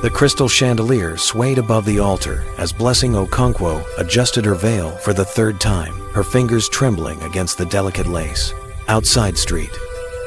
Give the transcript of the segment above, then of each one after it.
The crystal chandelier swayed above the altar as Blessing Okonkwo adjusted her veil for the third time, her fingers trembling against the delicate lace. Outside street,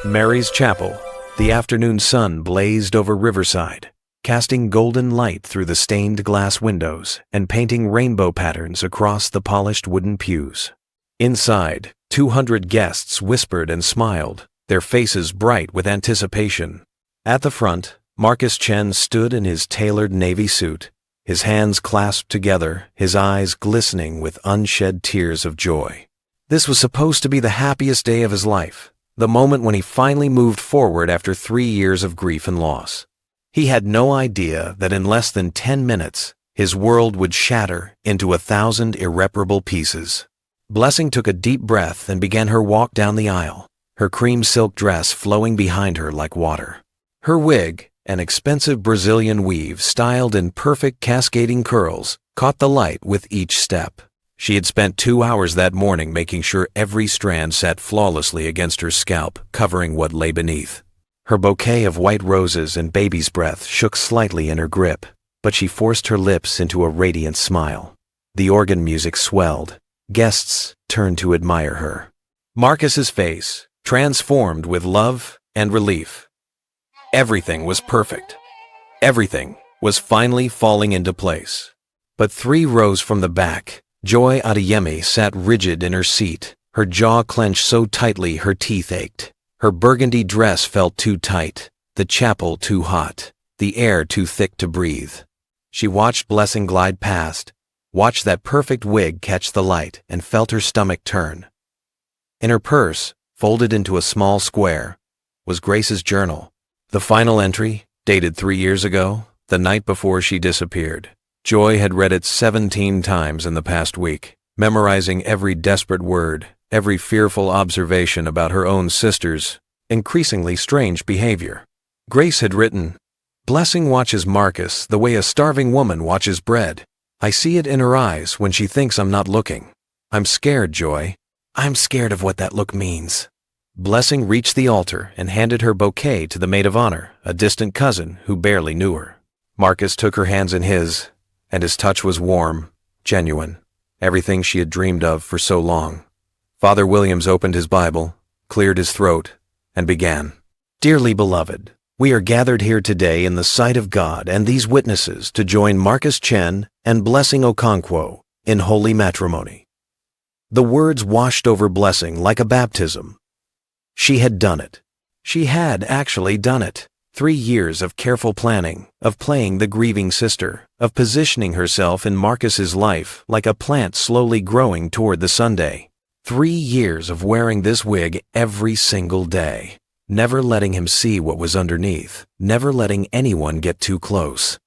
Mary's chapel. The afternoon sun blazed over Riverside, casting golden light through the stained glass windows and painting rainbow patterns across the polished wooden pews. Inside, 200 guests whispered and smiled, their faces bright with anticipation. At the front, Marcus Chen stood in his tailored navy suit, his hands clasped together, his eyes glistening with unshed tears of joy. This was supposed to be the happiest day of his life, the moment when he finally moved forward after 3 years of grief and loss. He had no idea that in less than 10 minutes, his world would shatter into 1,000 irreparable pieces. Blessing took a deep breath and began her walk down the aisle, her cream silk dress flowing behind her like water. Her wig, an expensive Brazilian weave styled in perfect cascading curls, caught the light with each step. She had spent 2 hours that morning making sure every strand sat flawlessly against her scalp, covering what lay beneath. Her bouquet of white roses and baby's breath shook slightly in her grip, but she forced her lips into a radiant smile. The organ music swelled. Guests turned to admire her. Marcus's face, transformed with love and relief. Everything was perfect. Everything was finally falling into place. But 3 rows from the back, Joy Adeyemi sat rigid in her seat, her jaw clenched so tightly her teeth ached. Her burgundy dress felt too tight, the chapel too hot, the air too thick to breathe. She watched Blessing glide past, watched that perfect wig catch the light, and felt her stomach turn. In her purse, folded into a small square, was Grace's journal. The final entry, dated 3 years ago, the night before she disappeared. Joy had read it 17 times in the past week, memorizing every desperate word, every fearful observation about her own sister's increasingly strange behavior. Grace had written, "Blessing watches Marcus the way a starving woman watches bread. I see it in her eyes when she thinks I'm not looking. I'm scared, Joy. I'm scared of what that look means." Blessing reached the altar and handed her bouquet to the maid of honor, a distant cousin who barely knew her. Marcus took her hands in his, and his touch was warm, genuine, everything she had dreamed of for so long. Father Williams opened his Bible, cleared his throat, and began. "Dearly beloved, we are gathered here today in the sight of God and these witnesses to join Marcus Chen and Blessing Okonkwo in holy matrimony." The words washed over Blessing like a baptism. She had done it. She had actually done it. 3 years of careful planning, of playing the grieving sister, of positioning herself in Marcus's life like a plant slowly growing toward the Sunday. 3 years of wearing this wig every single day, never letting him see what was underneath, never letting anyone get too close.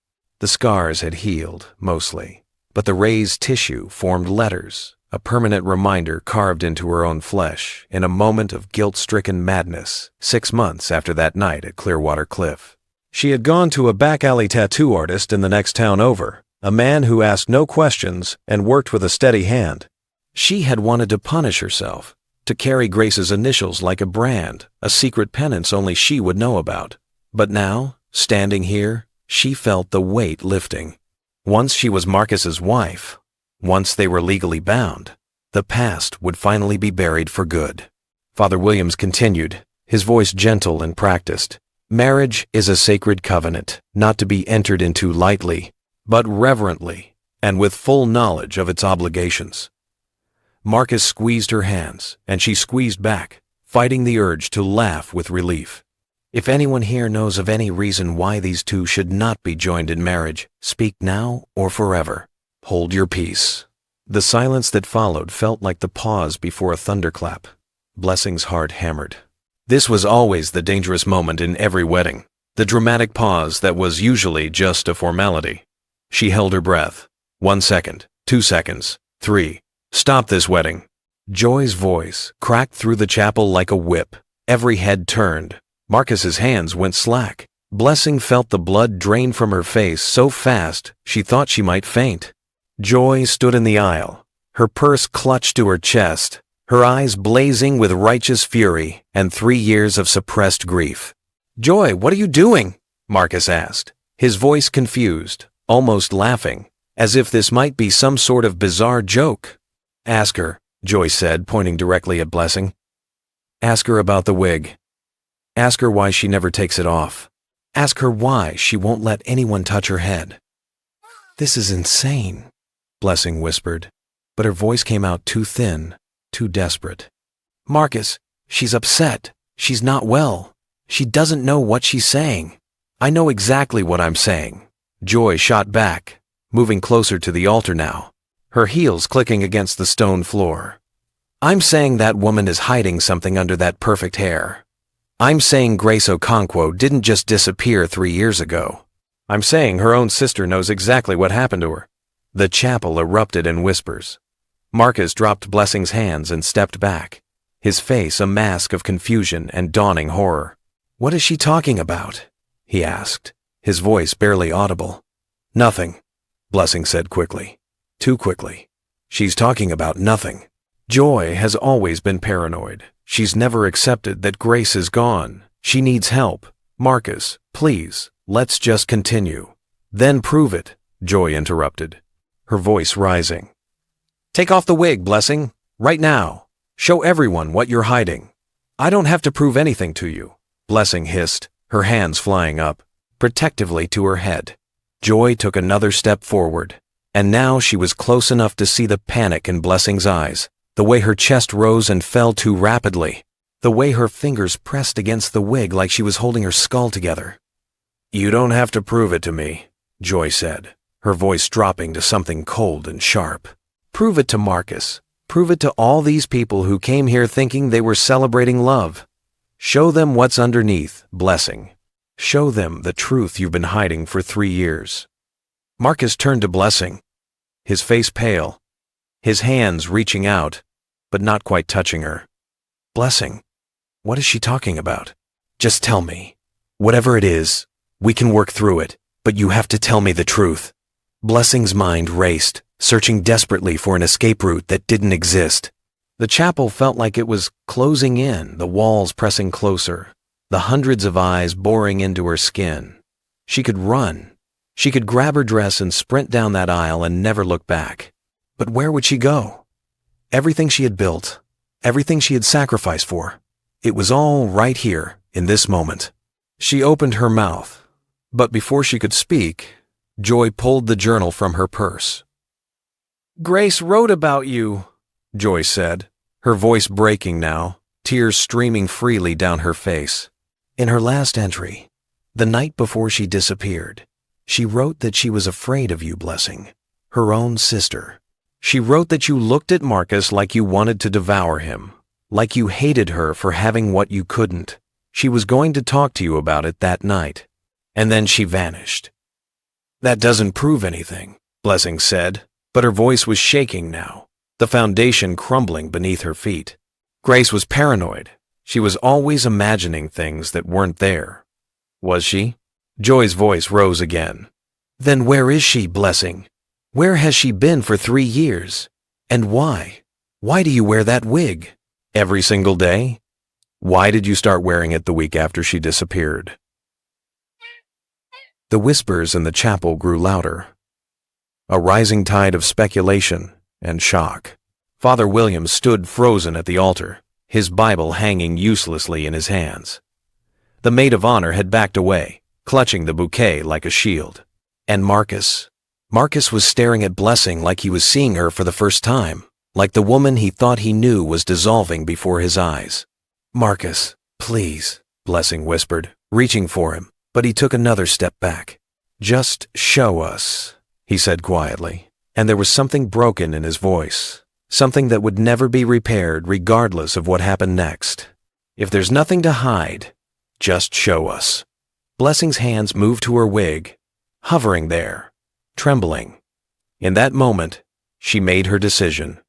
The scars had healed, mostly, but the raised tissue formed letters, a permanent reminder carved into her own flesh in a moment of guilt-stricken madness 6 months after that night at Clearwater Cliff. She had gone to a back-alley tattoo artist in the next town over, a man who asked no questions and worked with a steady hand. She had wanted to punish herself, to carry Grace's initials like a brand, a secret penance only she would know about. But now, standing here, she felt the weight lifting. Once she was Marcus's wife, once they were legally bound, the past would finally be buried for good. Father Williams continued, his voice gentle and practiced. "Marriage is a sacred covenant, not to be entered into lightly, but reverently, and with full knowledge of its obligations." Marcus squeezed her hands, and she squeezed back, fighting the urge to laugh with relief. "If anyone here knows of any reason why these two should not be joined in marriage, speak now or forever. Hold your peace." The silence that followed felt like the pause before a thunderclap. Blessing's heart hammered. This was always the dangerous moment in every wedding, the dramatic pause that was usually just a formality. She held her breath. 1 second, 2 seconds, 3. "Stop this wedding." Joy's voice cracked through the chapel like a whip. Every head turned. Marcus's hands went slack. Blessing felt the blood drain from her face so fast she thought she might faint. Joy stood in the aisle, her purse clutched to her chest, her eyes blazing with righteous fury and 3 years of suppressed grief. "Joy, what are you doing?" Marcus asked, his voice confused, almost laughing, as if this might be some sort of bizarre joke. "Ask her," Joy said, pointing directly at Blessing. "Ask her about the wig. Ask her why she never takes it off. Ask her why she won't let anyone touch her head." "This is insane," Blessing whispered, but her voice came out too thin, too desperate. "Marcus, she's upset. She's not well. She doesn't know what she's saying." "I know exactly what I'm saying," Joy shot back, moving closer to the altar now, her heels clicking against the stone floor. "I'm saying that woman is hiding something under that perfect hair. I'm saying Grace Okonkwo didn't just disappear 3 years ago. I'm saying her own sister knows exactly what happened to her." The chapel erupted in whispers. Marcus dropped Blessing's hands and stepped back, his face a mask of confusion and dawning horror. "What is she talking about?" he asked, his voice barely audible. "Nothing," Blessing said quickly. Too quickly. "She's talking about nothing." Joy has always been paranoid. She's never accepted that Grace is gone. She needs help. "Marcus, please, let's just continue." "Then prove it," Joy interrupted, her voice rising. "Take off the wig, Blessing, right now. Show everyone what you're hiding." "I don't have to prove anything to you," Blessing hissed, her hands flying up, protectively to her head. Joy took another step forward, and now she was close enough to see the panic in Blessing's eyes, the way her chest rose and fell too rapidly, the way her fingers pressed against the wig like she was holding her skull together. "You don't have to prove it to me," Joy said, her voice dropping to something cold and sharp. "Prove it to Marcus. Prove it to all these people who came here thinking they were celebrating love. Show them what's underneath, Blessing. Show them the truth you've been hiding for 3 years." Marcus turned to Blessing, his face pale, his hands reaching out, but not quite touching her. "Blessing, what is she talking about? Just tell me. Whatever it is, we can work through it, but you have to tell me the truth." Blessing's mind raced, searching desperately for an escape route that didn't exist. The chapel felt like it was closing in, the walls pressing closer, the hundreds of eyes boring into her skin. She could run. She could grab her dress and sprint down that aisle and never look back. But where would she go? Everything she had built, everything she had sacrificed for, it was all right here, in this moment. She opened her mouth, but before she could speak, Joy pulled the journal from her purse. "Grace wrote about you," Joy said, her voice breaking now, tears streaming freely down her face. In her last entry, the night before she disappeared, she wrote that she was afraid of you, Blessing, her own sister. She wrote that you looked at Marcus like you wanted to devour him, like you hated her for having what you couldn't. She was going to talk to you about it that night, and then she vanished. "That doesn't prove anything," Blessing said, but her voice was shaking now, the foundation crumbling beneath her feet. Grace was paranoid. She was always imagining things that weren't there. Was she? Joy's voice rose again. "Then where is she, Blessing? Where has she been for 3 years? And why? Why do you wear that wig? Every single day? Why did you start wearing it the week after she disappeared?" The whispers in the chapel grew louder. A rising tide of speculation and shock. Father William stood frozen at the altar, his Bible hanging uselessly in his hands. The maid of honor had backed away, clutching the bouquet like a shield. And Marcus was staring at Blessing like he was seeing her for the first time, like the woman he thought he knew was dissolving before his eyes. "Marcus, please," Blessing whispered, reaching for him, but he took another step back. "Just show us," he said quietly, and there was something broken in his voice, something that would never be repaired regardless of what happened next. "If there's nothing to hide, just show us." Blessing's hands moved to her wig, hovering there, trembling. In that moment, she made her decision.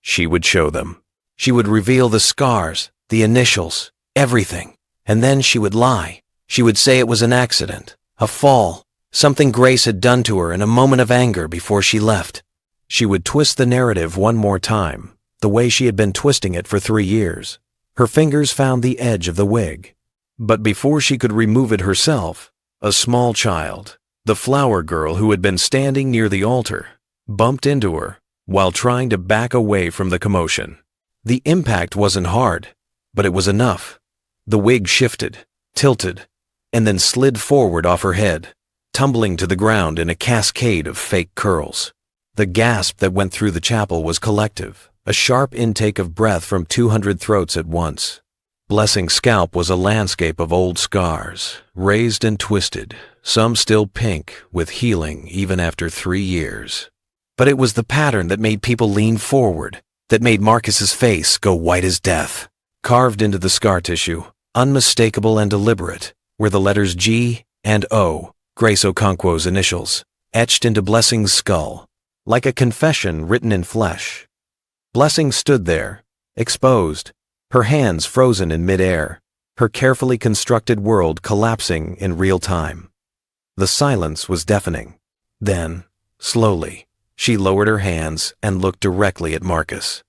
She would show them. She would reveal the scars, the initials, everything, and then she would lie. She would say it was an accident, a fall, something Grace had done to her in a moment of anger before she left. She would twist the narrative one more time, the way she had been twisting it for 3 years. Her fingers found the edge of the wig. But before she could remove it herself, a small child, The flower girl who had been standing near the altar bumped into her while trying to back away from the commotion. The impact wasn't hard, but it was enough. The wig shifted, tilted, and then slid forward off her head, tumbling to the ground in a cascade of fake curls. The gasp that went through the chapel was collective, a sharp intake of breath from 200 throats at once. Blessing's scalp was a landscape of old scars, raised and twisted, some still pink, with healing even after 3 years. But it was the pattern that made people lean forward, that made Marcus's face go white as death. Carved into the scar tissue, unmistakable and deliberate, were the letters G and O, Grace Okonkwo's initials, etched into Blessing's skull, like a confession written in flesh. Blessing stood there, exposed, her hands frozen in midair, her carefully constructed world collapsing in real time. The silence was deafening. Then, slowly, she lowered her hands and looked directly at Marcus.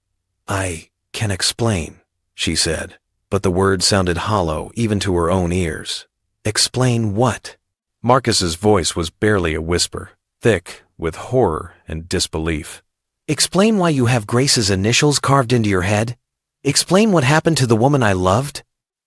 "I can explain," she said, but the words sounded hollow even to her own ears. "Explain what?" Marcus's voice was barely a whisper, thick with horror and disbelief. "Explain why you have Grace's initials carved into your head? Explain what happened to the woman I loved?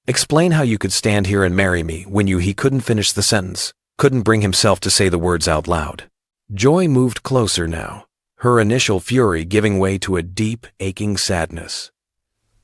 Explain how you could stand here and marry me when he couldn't finish the sentence, couldn't bring himself to say the words out loud." Joy moved closer now, her initial fury giving way to a deep, aching sadness.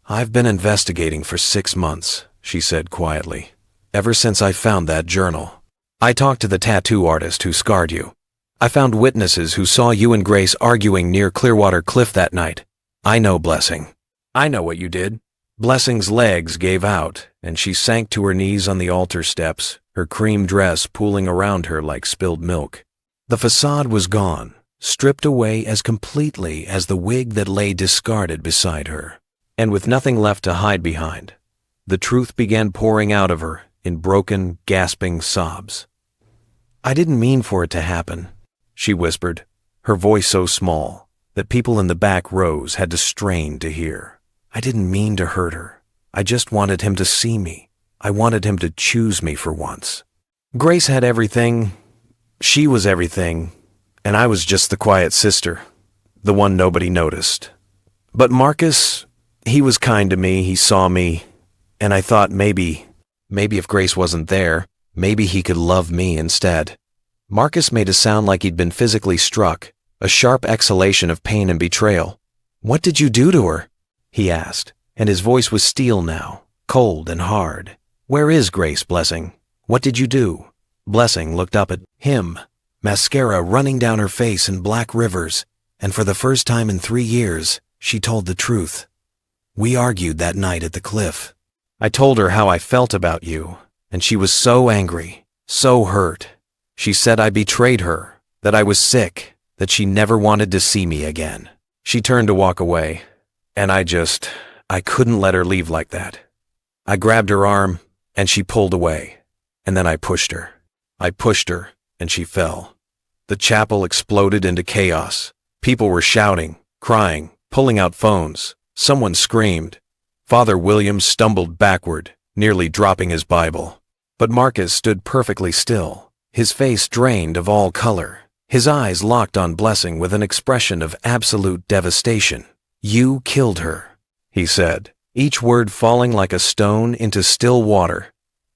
"I've been investigating for 6 months," she said quietly, "ever since I found that journal. I talked to the tattoo artist who scarred you. I found witnesses who saw you and Grace arguing near Clearwater Cliff that night. I know, Blessing. I know what you did." Blessing's legs gave out, and she sank to her knees on the altar steps, her cream dress pooling around her like spilled milk. The facade was gone, stripped away as completely as the wig that lay discarded beside her. And with nothing left to hide behind, the truth began pouring out of her in broken, gasping sobs. "I didn't mean for it to happen," she whispered, her voice so small that people in the back rows had to strain to hear. "I didn't mean to hurt her. I just wanted him to see me. I wanted him to choose me for once. Grace had everything. She was everything, and I was just the quiet sister, the one nobody noticed. But Marcus, he was kind to me, he saw me, and I thought maybe if Grace wasn't there, maybe he could love me instead." Marcus made a sound like he'd been physically struck, a sharp exhalation of pain and betrayal. "What did you do to her?" he asked, and his voice was steel now, cold and hard. "Where is Grace, Blessing? What did you do?" Blessing looked up at him, mascara running down her face in black rivers, and for the first time in 3 years, she told the truth. "We argued that night at the cliff. I told her how I felt about you, and she was so angry, so hurt. She said I betrayed her, that I was sick, that she never wanted to see me again. She turned to walk away, and I couldn't let her leave like that. I grabbed her arm, and she pulled away, and then I pushed her. And she fell. The chapel exploded into chaos. People were shouting, crying, pulling out phones. Someone screamed. Father Williams stumbled backward, nearly dropping his Bible. But Marcus stood perfectly still, his face drained of all color, his eyes locked on Blessing with an expression of absolute devastation. "You killed her," he said, each word falling like a stone into still water.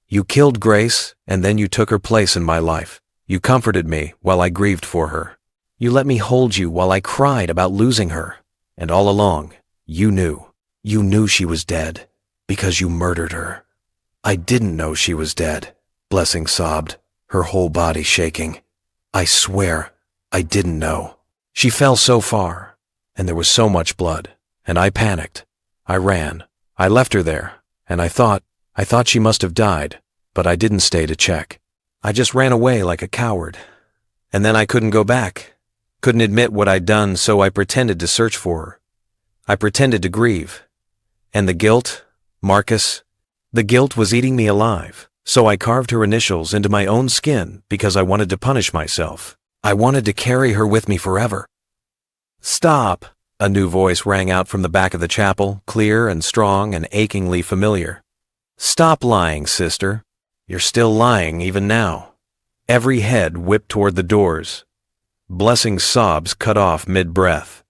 "You killed Grace, and then you took her place in my life. You comforted me while I grieved for her. You let me hold you while I cried about losing her. And all along, you knew she was dead, because you murdered her." "I didn't know she was dead," Blessing sobbed, her whole body shaking. "I swear, I didn't know. She fell so far, and there was so much blood, and I panicked. I ran. I left her there, and I thought she must have died, but I didn't stay to check. I just ran away like a coward. And then I couldn't go back, couldn't admit what I'd done, so I pretended to search for her. I pretended to grieve. And the guilt, Marcus, the guilt was eating me alive, so I carved her initials into my own skin because I wanted to punish myself. I wanted to carry her with me forever." "Stop!" A new voice rang out from the back of the chapel, clear and strong and achingly familiar. "Stop lying, sister. You're still lying even now. Every head whipped toward the doors. Blessing's sobs cut off mid-breath.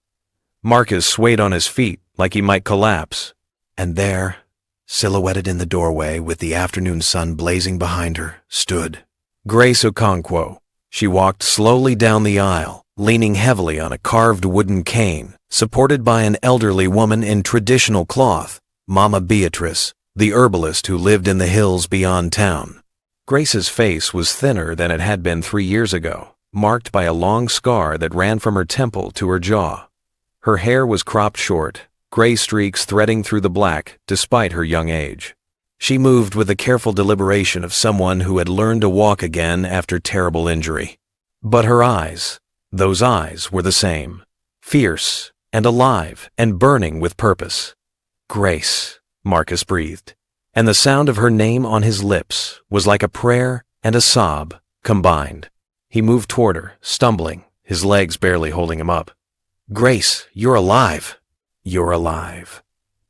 Marcus swayed on his feet like he might collapse. And there, silhouetted in the doorway with the afternoon sun blazing behind her, stood Grace Okonkwo. She walked slowly down the aisle, leaning heavily on a carved wooden cane, supported by an elderly woman in traditional cloth, Mama Beatrice, the herbalist who lived in the hills beyond town. Grace's face was thinner than it had been 3 years ago, marked by a long scar that ran from her temple to her jaw. Her hair was cropped short, gray streaks threading through the black despite her young age. She moved with the careful deliberation of someone who had learned to walk again after terrible injury. But her eyes, those eyes were the same, fierce and alive and burning with purpose. Grace, Marcus breathed, and the sound of her name on his lips was like a prayer and a sob combined. He moved toward her, stumbling, his legs barely holding him up. "Grace, you're alive. You're alive."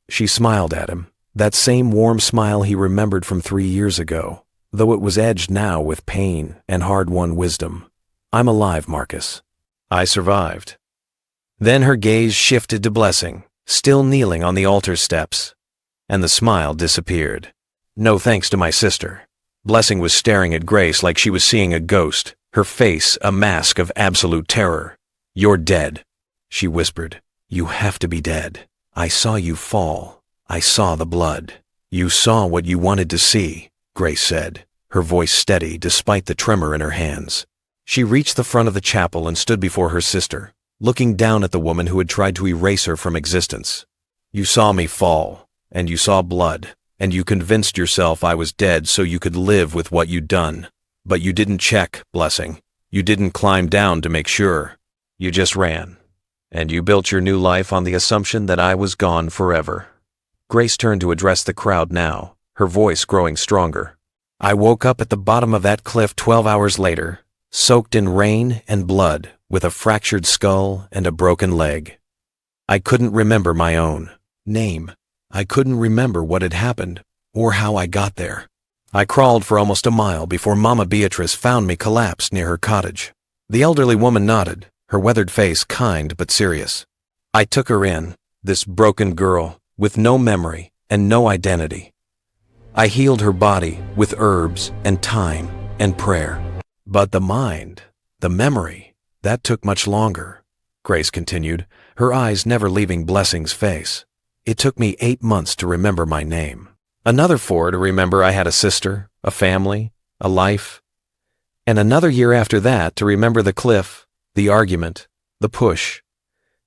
She smiled at him, that same warm smile he remembered from 3 years ago, though it was edged now with pain and hard-won wisdom. "I'm alive, Marcus. I survived." Then her gaze shifted to Blessing, still kneeling on the altar steps, and the smile disappeared. "No thanks to my sister." Blessing was staring at Grace like she was seeing a ghost, her face a mask of absolute terror. "You're dead," she whispered. "You have to be dead. I saw you fall. I saw the blood." "You saw what you wanted to see," Grace said, her voice steady despite the tremor in her hands. She reached the front of the chapel and stood before her sister, looking down at the woman who had tried to erase her from existence. "You saw me fall, and you saw blood, and you convinced yourself I was dead so you could live with what you'd done. But you didn't check, Blessing. You didn't climb down to make sure. You just ran. And you built your new life on the assumption that I was gone forever." Grace turned to address the crowd now, her voice growing stronger. "I woke up at the bottom of that cliff 12 hours later, soaked in rain and blood, with a fractured skull and a broken leg. I couldn't remember my own name. I couldn't remember what had happened or how I got there. I crawled for almost a mile before Mama Beatrice found me collapsed near her cottage." The elderly woman nodded, her weathered face kind but serious. "I took her in, this broken girl, with no memory and no identity. I healed her body with herbs and time and prayer. But the mind, the memory, that took much longer," Grace continued, her eyes never leaving Blessing's face. "It took me 8 months to remember my name. Another 4 to remember I had a sister, a family, a life. And another year after that to remember the cliff, the argument, the push.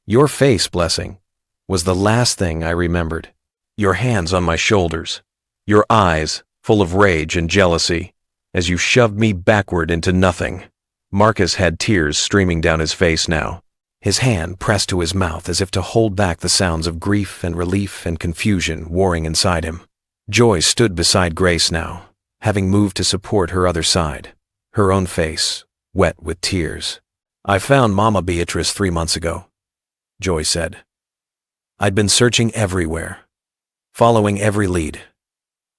Your face, Blessing, was the last thing I remembered. Your hands on my shoulders, your eyes full of rage and jealousy, as you shoved me backward into nothing." Marcus had tears streaming down his face now, his hand pressed to his mouth as if to hold back the sounds of grief and relief and confusion warring inside him. Joy stood beside Grace now, having moved to support her other side, her own face wet with tears. "I found Mama Beatrice 3 months ago," Joy said. "I'd been searching everywhere, following every lead,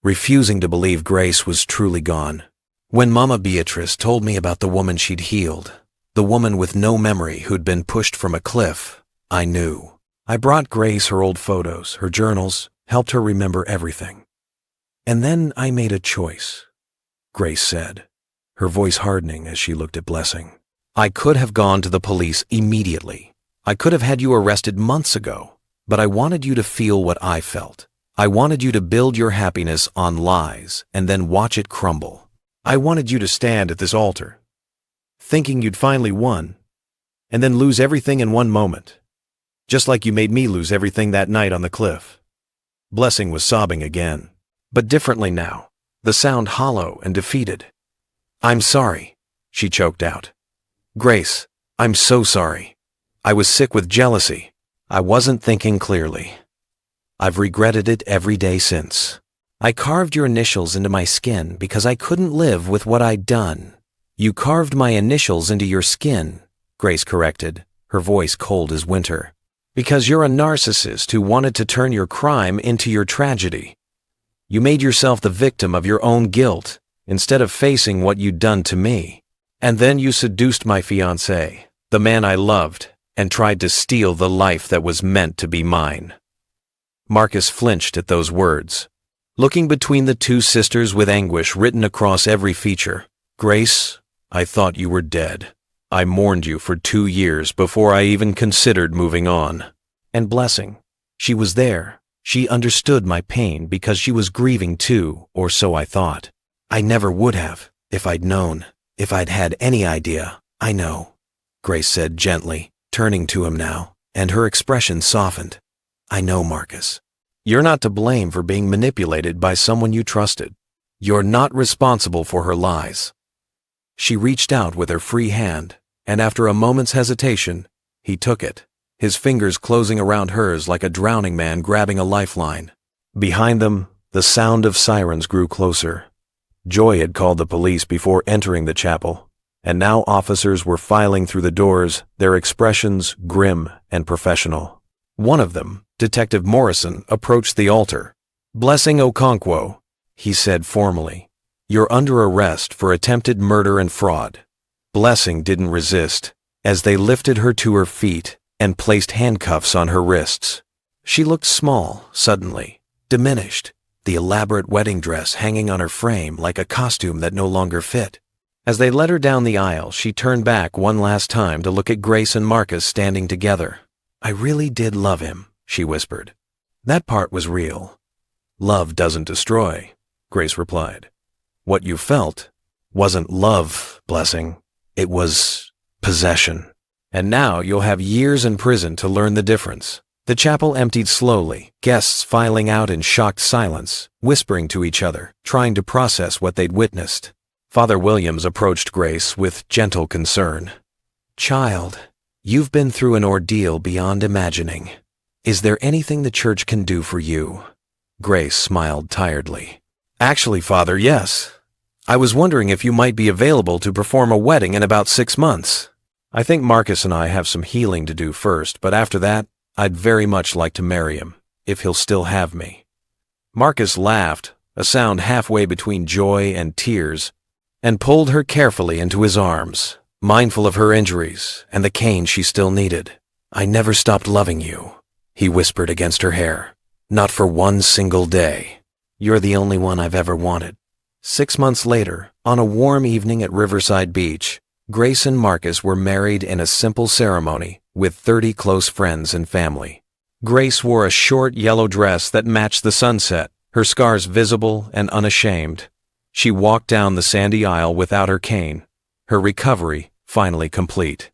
refusing to believe Grace was truly gone. When Mama Beatrice told me about the woman she'd healed, the woman with no memory who'd been pushed from a cliff, I knew. I brought Grace her old photos, her journals, helped her remember everything. And then I made a choice," Grace said, her voice hardening as she looked at Blessing. "I could have gone to the police immediately. I could have had you arrested months ago, but I wanted you to feel what I felt. I wanted you to build your happiness on lies and then watch it crumble. I wanted you to stand at this altar, thinking you'd finally won, and then lose everything in one moment, just like you made me lose everything that night on the cliff." Blessing was sobbing again, but differently now, the sound hollow and defeated. "I'm sorry," she choked out. "Grace, I'm so sorry. I was sick with jealousy. I wasn't thinking clearly. I've regretted it every day since. I carved your initials into my skin because I couldn't live with what I'd done." "You carved my initials into your skin," Grace corrected, her voice cold as winter, "because you're a narcissist who wanted to turn your crime into your tragedy. You made yourself the victim of your own guilt instead of facing what you'd done to me. And then you seduced my fiancé, the man I loved, and tried to steal the life that was meant to be mine." Marcus flinched at those words, looking between the two sisters with anguish written across every feature. "Grace, I thought you were dead. I mourned you for 2 years before I even considered moving on." And Blessing, she was there. She understood my pain because she was grieving too, or so I thought. "I never would have, if I'd known, if I'd had any idea. I know," Grace said gently, turning to him now, and her expression softened. "I know, Marcus. You're not to blame for being manipulated by someone you trusted. You're not responsible for her lies." She reached out with her free hand, and after a moment's hesitation, he took it, his fingers closing around hers like a drowning man grabbing a lifeline. Behind them, the sound of sirens grew closer. Joy had called the police before entering the chapel, and now officers were filing through the doors, their expressions grim and professional. One of them, Detective Morrison, approached the altar. "Blessing Okonkwo," he said formally, "you're under arrest for attempted murder and fraud." Blessing didn't resist, as they lifted her to her feet and placed handcuffs on her wrists. She looked small, suddenly, diminished, the elaborate wedding dress hanging on her frame like a costume that no longer fit. As they led her down the aisle, she turned back one last time to look at Grace and Marcus standing together. "I really did love him," she whispered. "That part was real." "Love doesn't destroy," Grace replied. "What you felt wasn't love, Blessing. It was possession. And now you'll have years in prison to learn the difference." The chapel emptied slowly, guests filing out in shocked silence, whispering to each other, trying to process what they'd witnessed. Father Williams approached Grace with gentle concern. "Child, you've been through an ordeal beyond imagining. Is there anything the church can do for you?" Grace smiled tiredly. "Actually, Father, yes. I was wondering if you might be available to perform a wedding in about 6 months. I think Marcus and I have some healing to do first, but after that, I'd very much like to marry him, if he'll still have me." Marcus laughed, a sound halfway between joy and tears, and pulled her carefully into his arms, mindful of her injuries and the cane she still needed. "I never stopped loving you," he whispered against her hair. "Not for one single day. You're the only one I've ever wanted." 6 months later, on a warm evening at Riverside Beach, Grace and Marcus were married in a simple ceremony with 30 close friends and family. Grace wore a short yellow dress that matched the sunset, her scars visible and unashamed. She walked down the sandy aisle without her cane, her recovery finally complete.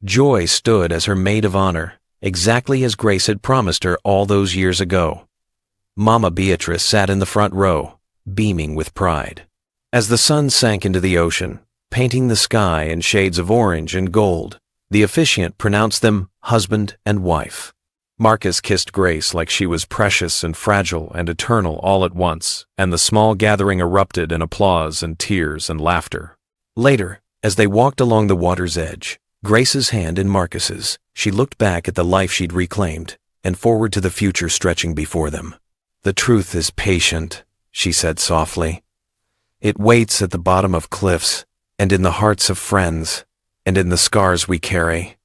Joy stood as her maid of honor, exactly as Grace had promised her all those years ago. Mama Beatrice sat in the front row, beaming with pride. As the sun sank into the ocean, painting the sky in shades of orange and gold, the officiant pronounced them husband and wife. Marcus kissed Grace like she was precious and fragile and eternal all at once, and the small gathering erupted in applause and tears and laughter. Later, as they walked along the water's edge, Grace's hand in Marcus's, she looked back at the life she'd reclaimed and forward to the future stretching before them. "The truth is patient," she said softly. "It waits at the bottom of cliffs and in the hearts of friends and in the scars we carry.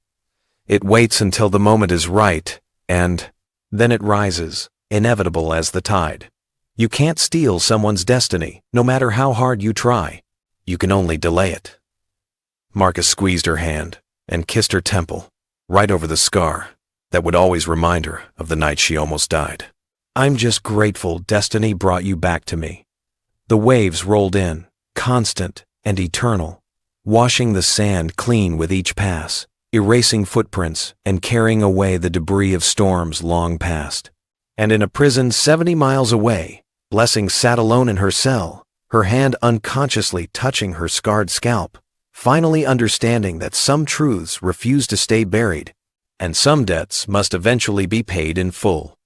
It waits until the moment is right, and then it rises, inevitable as the tide. You can't steal someone's destiny, no matter how hard you try. You can only delay it." Marcus squeezed her hand and kissed her temple, right over the scar that would always remind her of the night she almost died. "I'm just grateful destiny brought you back to me." The waves rolled in, constant and eternal, washing the sand clean with each pass, erasing footprints and carrying away the debris of storms long past. And in a prison 70 miles away, Blessing sat alone in her cell, her hand unconsciously touching her scarred scalp, finally understanding that some truths refuse to stay buried, and some debts must eventually be paid in full.